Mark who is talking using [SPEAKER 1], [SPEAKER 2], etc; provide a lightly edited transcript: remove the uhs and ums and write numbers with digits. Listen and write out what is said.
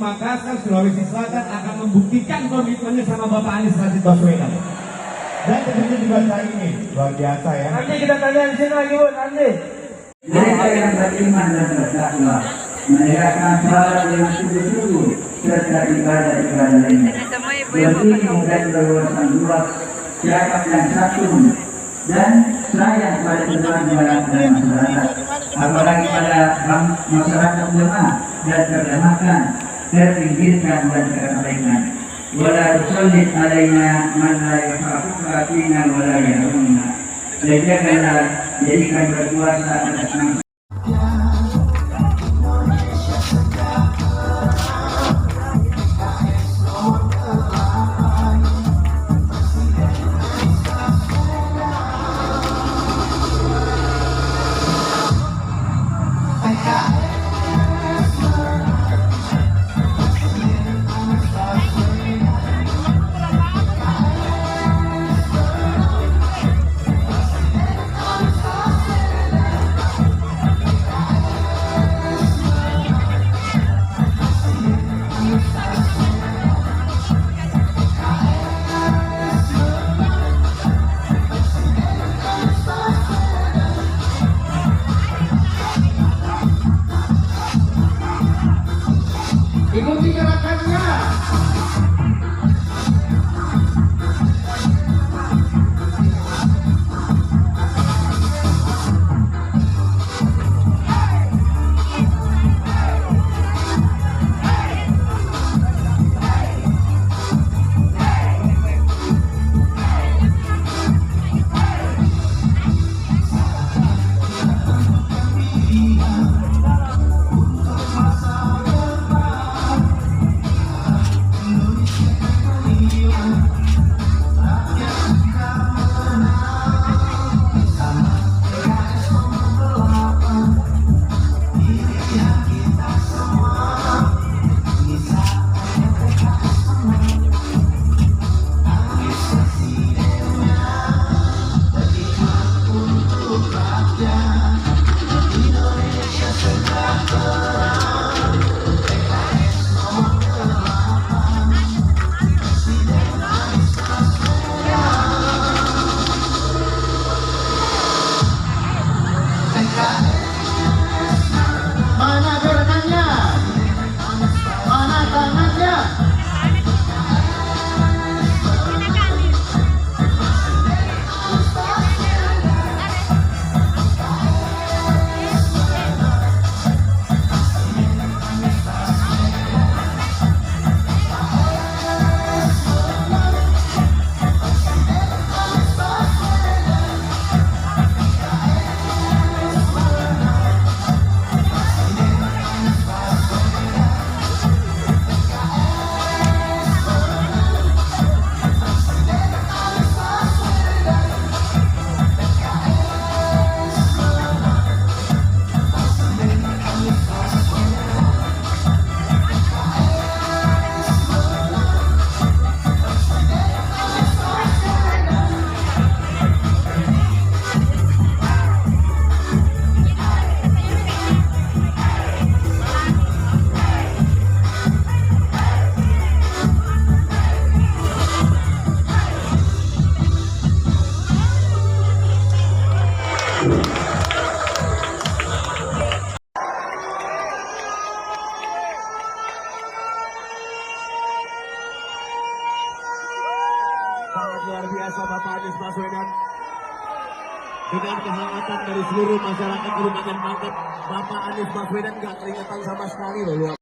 [SPEAKER 1] Makassar, Sulawesi Selatan akan membuktikan komitmennya sama Bapak Anies Rashid Baswedan. Dan tentunya juga ini luar biasa ya.
[SPEAKER 2] Nanti kita tanya di sini lagi Bu, nanti.
[SPEAKER 3] Mereka yang beriman dan bertakwa menegakkan salat dengan sungguh-sungguh serta ibadah lainnya. Berilmu dan berwawasan luas, cakap dan santun dan sayang pada keluarga dan masyarakat, apalagi pada masyarakat lemah dan terdamaikan, terpinggirkan dan terabaikan. Wala tusallit alaina man la yakhafuka fina wala yarhamna. Jadikanlah jadikan berkuasa atas nama
[SPEAKER 2] Ikuti gerakannya. Mana gerakannya? Mana tangannya?
[SPEAKER 1] Sangat luar biasa Bapak Anies Baswedan. Dengan kehangatan dari seluruh masyarakat Kabupaten Pangkep, Bapak Anies Baswedan gak keringatan sama sekali loh, luar